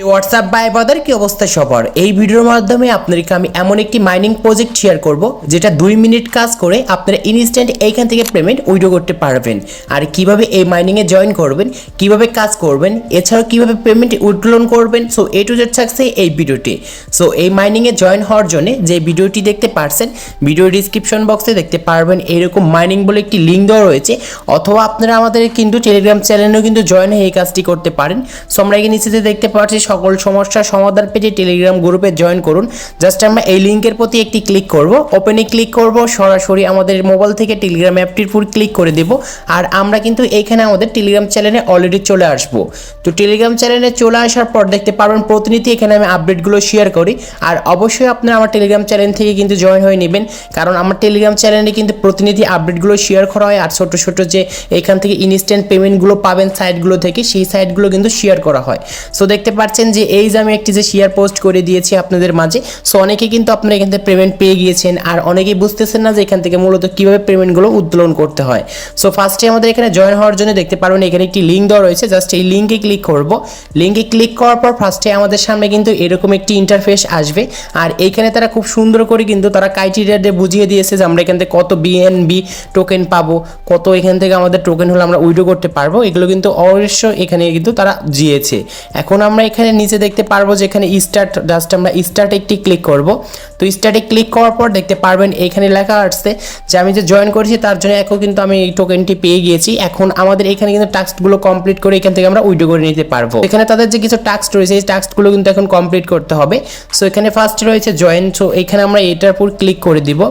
WhatsApp ভাই brother কি অবস্থা সবার। এই ভিডিওর মাধ্যমে আপনাদেরকে আমি এমন একটি মাইনিং প্রজেক্ট শেয়ার করব যেটা 2 মিনিট কাজ করে আপনারা ইনস্ট্যান্ট এইখান থেকে পেমেন্ট উইথড্র করতে পারবেন। আর কিভাবে এই মাইনিং এ জয়েন করবেন, কিভাবে কাজ করবেন, এছাড়াও কিভাবে পেমেন্ট উইথড্রল করবেন, সো এ টু জেড থাকছে এই ভিডিওটি। সো এই মাইনিং এ জয়েন হওয়ার জন্য যে ভিডিওটি দেখতে পারছেন, ভিডিও ডিসক্রিপশন বক্সে দেখতে পারবেন এরকম মাইনিং বলে একটি লিঙ্ক দেওয়া রয়েছে, অথবা আপনারা আমাদের কিন্তু টেলিগ্রাম চ্যানেলেও কিন্তু জয়েন হয়ে এই কাজটি করতে পারেন। সো আমরা এখানে নিচেতে দেখতে পাচ্ছি সকল সমস্যার সমাধান পেতে টেলিগ্রাম গ্রুপে জয়েন করুন। জাস্ট আমরা এই লিংকের প্রতি একটি ক্লিক করব, ওপেনে ক্লিক করব, সরাসরি আমাদের মোবাইল থেকে টেলিগ্রাম অ্যাপটির উপর ক্লিক করে দেব। আর আমরা কিন্তু এইখানে আমাদের টেলিগ্রাম চ্যানেলে অলরেডি চলে আসব। তো টেলিগ্রাম চ্যানেলে চলে আসার পর দেখতে পারবেন প্রতিনিধি এখানে আমি আপডেটগুলো শেয়ার করি। আর অবশ্যই আপনারা আমার টেলিগ্রাম চ্যানেল থেকে কিন্তু জয়েন হয়ে নেবেন, কারণ আমার টেলিগ্রাম চ্যানেলে কিন্তু প্রতিনিধি আপডেটগুলো শেয়ার করা হয়। আর ছোট ছোট যে এখান থেকে ইনস্ট্যান্ট পেমেন্টগুলো পাবেন সাইটগুলো থেকে, সেই সাইটগুলো কিন্তু শেয়ার করা হয়। সো দেখতে পাচ্ছেন যে এই যে আমি একটি যে শেয়ার পোস্ট করে দিয়েছি আপনাদের মাঝে, সো অনেকে কিন্তু আপনারা এখান থেকে পেমেন্ট পেয়ে গিয়েছেন। আর অনেকেই বুঝতেছেন না যে এখান থেকে মূলত কিভাবে পেমেন্টগুলো উত্তোলন করতে হয়। সো ফার্স্টে আমাদের এখানে জয়েন হওয়ার জন্য দেখতে পারবেন এখানে একটি লিঙ্ক দেওয়া রয়েছে, জাস্ট এই লিঙ্কে ক্লিক করব। লিঙ্কে ক্লিক করার পর ফার্স্টে আমাদের সামনে কিন্তু এরকম একটি ইন্টারফেস আসবে। আর এইখানে তারা খুব সুন্দর করে কিন্তু তারা ক্রাইটেরিয়া দিয়ে বুঝিয়ে দিয়েছে যে আমরা এখান থেকে কত বিএনবি টোকেন পাবো, কত এখান থেকে আমাদের টোকেন হলে আমরা উইথড্র করতে পারবো, এগুলো কিন্তু অবশ্যই এখানে কিন্তু তারা দিয়েছে। এখন আমরা এখানে নিচে দেখতে পারবো যে এখানে স্টার্ট, জাস্ট আমরা স্টার্টে একটি ক্লিক করব। তো স্টার্টে ক্লিক করার পর দেখতে পারবেন এখানে লেখা আসছে যে আমি যে জয়েন করেছি তার জন্য এখন কিন্তু আমি এই টোকেনটি পেয়ে গিয়েছি। এখন আমাদের এখানে কিন্তু টাস্কগুলো কমপ্লিট করে এখান থেকে আমরা উইথড্র করে নিতে পারবো। এখানে তাদের যে কিছু টাস্ক রয়েছে এই টাস্কগুলো কিন্তু এখন কমপ্লিট করতে হবে। সো এখানে ফার্স্ট রয়েছে জয়েন, সো এখানে আমরা এটার উপর ক্লিক করে দিব।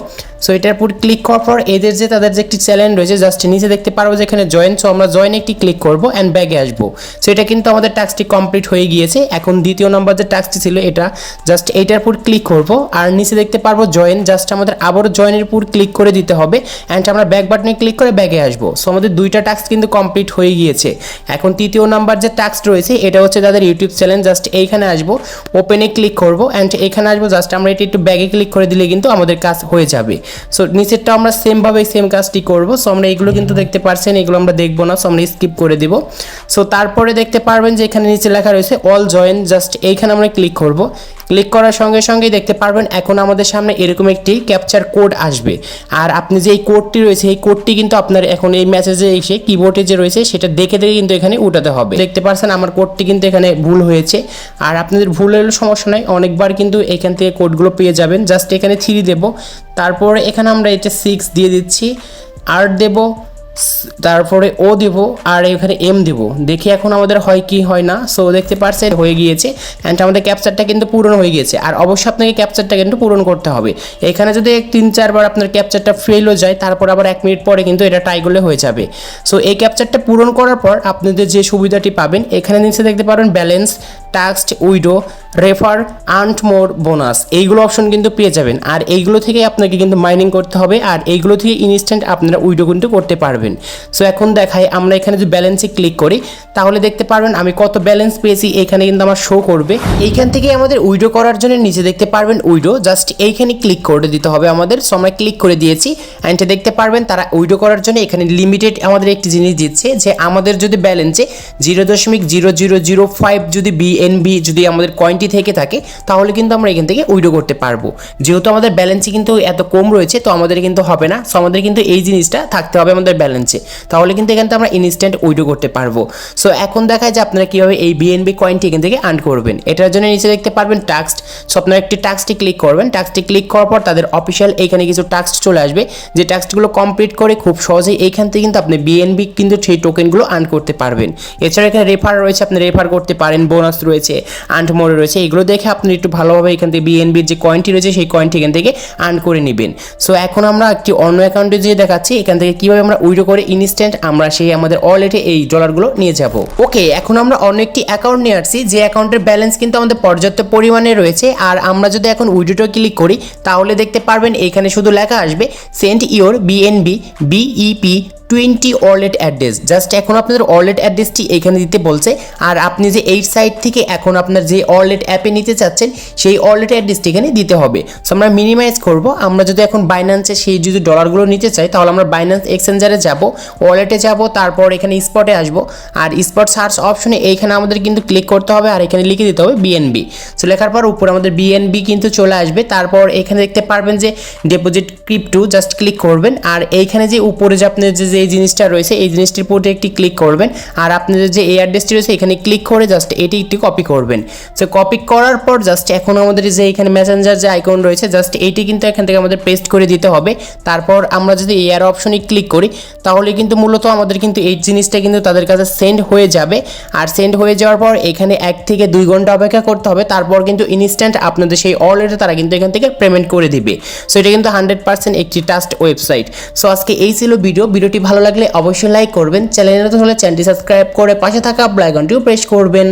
সো এটার উপর ক্লিক করার পর এদের যে তাদের যে একটি চ্যানেল রয়েছে, জাস্ট নিচে দেখতে পারবো যে এখানে জয়েন, সো আমরা জয়েন একটি ক্লিক করব অ্যান্ড ব্যাগে আসবো। সো এটা কিন্তু আমাদের টাস্কটি কমপ্লিট হয়ে গিয়েছে। এখন দ্বিতীয় নম্বর যে টাস্কটি ছিল এটা, জাস্ট এইটার উপর ক্লিক করব আর নিচে দেখতে পারবো জয়েন, জাস্ট আমাদের আবারও জয়েনের উপর ক্লিক করে দিতে হবে অ্যান্ড আমরা ব্যাক বাটনে ক্লিক করে ব্যাগে আসবো। সো আমাদের দুইটা টাস্ক কিন্তু কমপ্লিট হয়ে গিয়েছে। এখন তৃতীয় নাম্বার যে টাস্ক রয়েছে এটা হচ্ছে তাদের ইউটিউব চ্যানেল, জাস্ট এইখানে আসবো, ওপেনে ক্লিক করব অ্যান্ড এখানে আসবো, জাস্ট আমরা এটা একটু ব্যাগে ক্লিক করে দিলে কিন্তু আমাদের কাজ হয়ে যাবে। সো নিচেরটা আমরা সেম কাজটি করব। সো আমরা এগুলো কিন্তু দেখতে পারছেন, এগুলো আমরা দেখবো না, সো আমরা স্কিপ করে দিব। সো তারপরে দেখতে পারবেন যে এখানে নিচে লেখা রয়েছে অল জয়েন, জাস্ট এইখানে আমরা ক্লিক করব। ক্লিক করার সঙ্গে সঙ্গেই দেখতে পারবেন এখন আমাদের সামনে এরকম একটি ক্যাপচার কোড আসবে। আর আপনি যে এই কোডটি রয়েছে এই কোডটি কিন্তু আপনার এখন এই মেসেজে এসে কিবোর্ডে যে রয়েছে সেটা দেখে কিন্তু এখানে উঠাতে হবে। দেখতে পাচ্ছেন আমার কোডটি কিন্তু এখানে ভুল হয়েছে। আর আপনাদের ভুল হলে সমস্যা নাই, অনেকবার কিন্তু এখান থেকে কোডগুলো পেয়ে যাবেন। জাস্ট এখানে 3 দেব, তারপরে এখানে আমরা এটা 6 দিয়ে দিচ্ছি, আর দেব, তারপরে ও দেব, আর এখানে এম দেব। দেখি এখন আমাদের হয় কি হয় না। সো দেখতে পাচ্ছেন হয়ে গিয়েছে অ্যান্ড আমাদের ক্যাপচারটা কিন্তু পূরণ হয়ে গিয়েছে। আর অবশ্যই আপনাকে ক্যাপচারটা কিন্তু পূরণ করতে হবে। এখানে যদি 3-4 বার আপনার ক্যাপচারটা ফেল হয়ে যায়, তারপর আবার 1 মিনিট পরে কিন্তু এটা ট্রাই করলে হয়ে যাবে। সো এই ক্যাপচারটা পূরণ করার পর আপনাদের যে সুবিধাটি পাবেন এখানে নিচে দেখতে পারেন balance, task, widow, refer, earn মোর, বোনাস, এইগুলো অপশন কিন্তু পেয়ে যাবেন। আর এইগুলো থেকে আপনাকে কিন্তু মাইনিং করতে হবে আর এইগুলো থেকে ইনস্ট্যান্ট আপনারা উইডো কিন্তু করতে পারবেন। সো এখন দেখাই, আমরা এখানে যদি ব্যালেন্সে ক্লিক করি তাহলে দেখতে পারবেন আমি কত ব্যালেন্স পেয়েছি এখানে কিন্তু আমার শো করবে। এইখান থেকে আমাদের উইডো করার জন্য নিচে দেখতে পারবেন উইডো, জাস্ট এইখানে ক্লিক করে দিতে হবে আমাদের। সো আমরা ক্লিক করে দিয়েছি অ্যান্ড দেখতে পারবেন তারা উইডো করার জন্য এখানে লিমিটেড আমাদের একটি জিনিস দিচ্ছে যে আমাদের যদি ব্যালেন্সে 0.0005 যদি বিএনবি যদি আমাদের কয়েনটি থেকে থাকে তাহলে কিন্তু আমরা এখান থেকে উইডো করতে পারবো। যেহেতু আমাদের ব্যালেন্সে কিন্তু এত কম রয়েছে তো আমাদের কিন্তু হবে না। সো আমাদের কিন্তু এই জিনিসটা থাকতে হবে আমাদের ব্যালেন্সে, তাহলে কিন্তু এখান থেকে আমরা ইনস্ট্যান্ট উইডো করতে পারবো। সো এখন দেখায় যে আপনারা কীভাবে এই বিএনবি কয়েনটি এখান থেকে আর্ন করবেন। এটার জন্য নিচে দেখতে পারবেন টাস্ক। সো আপনারা একটি টাস্কটি ক্লিক করবেন, টাস্কটি ক্লিক করার পর তাদের অফিসিয়াল এইখানে কিছু টাস্ক চলে আসবে, যে টাস্কগুলো কমপ্লিট করে খুব সহজেই এইখান থেকে কিন্তু আপনি বিএনবি কিন্তু সেই টোকেনগুলো আর্ন করতে পারবেন। এছাড়া এখানে রেফার রয়েছে, আপনি রেফার করতে পারেন, বোনাস রয়েছে, আর্ন মোর রয়েছে, এগুলো দেখে আপনি একটু ভালোভাবে এখান থেকে বিএনবির যে কয়েনটি রয়েছে সেই কয়েনটি এখান থেকে আর্ন করে নেবেন। সো এখন আমরা একটি অন্য অ্যাকাউন্টে যেয়ে দেখাচ্ছি এখান থেকে কীভাবে আমরা উইড্রো করে ইনস্ট্যান্ট আমরা সেই আমাদের ওয়ালেটে এই ডলারগুলো নিয়ে যাব। ওকে, এখন আমরা অন্য একটি অ্যাকাউন্ট নিয়ে আসছি যে অ্যাকাউন্টের ব্যালেন্স কিন্তু আমাদের পর্যাপ্ত পরিমাণে রয়েছে। আর আমরা যদি এখন উইড্রোটা ক্লিক করি তাহলে দেখতে পারবেন এখানে শুধু লেখা আসবে send your BNB BEP 20 wallet address. Just এখন আপনাদের ওয়ালেট অ্যাড্রেসটি এখানে দিতে বলছে, আর আপনি যে এই সাইট থেকে এখন আপনার যে ওয়ালেট অ্যাপে নিতে চাচ্ছেন সেই ওয়ালেট অ্যাড্রেসটি এখানে দিতে হবে। সো আমরা মিনিমাইজ করব। আমরা যদি এখন বাইন্যান্সে সেই যদি ডলারগুলো নিতে চাই তাহলে আমরা বাইন্যান্স এক্সচেঞ্জারে যাব, ওয়ালেটে যাব, তারপর এখানে স্পটে আসব, আর স্পট সার্চ অপশনে এইখানে আমাদের কিন্তু ক্লিক করতে হবে, আর এখানে লিখে দিতে হবে বিএনবি। সো লেখার পর উপরে আমাদের বিএনবি কিন্তু চলে আসবে। তারপর এখানে দেখতে পারবেন যে ডিপোজিট ক্রিপ্টো, জাস্ট ক্লিক করবেন, আর এইখানে যে উপরে যে আপনার যে এই জিনিসটা রয়েছে এই জিনিসটির উপরে একটি ক্লিক করবেন, আর আপনাদের যে এই অ্যাড্রেসটি রয়েছে এখানে ক্লিক করে জাস্ট এটি একটু কপি করবেন। সো কপি করার পর জাস্ট এখন আমাদের যে এখানে মেসেঞ্জার যে আইকন রয়েছে জাস্ট এইটি কিন্তু এখান থেকে আমাদের পেস্ট করে দিতে হবে। তারপর আমরা যদি এয়ার অপশনে ক্লিক করি তাহলে কিন্তু মূলত আমাদের কিন্তু এই জিনিসটা কিন্তু তাদের কাছে সেন্ড হয়ে যাবে, আর সেন্ড হয়ে যাওয়ার পর এখানে 1 থেকে 2 ঘন্টা অপেক্ষা করতে হবে। তারপর কিন্তু ইনস্ট্যান্ট আপনাদের সেই ওয়ালেটে তারা কিন্তু এখান থেকে পেমেন্ট করে দিবে। সো এটা কিন্তু 100% একটি ট্রাস্ট ওয়েবসাইট। সো আজকে এই ছিল ভিডিওটি ভালো লাগলে অবশ্যই লাইক করবেন, চ্যানেলে নতুন হলে চ্যানেলটি সাবস্ক্রাইব করে পাশে থাকা বেল আইকনটিও প্রেস করবেন।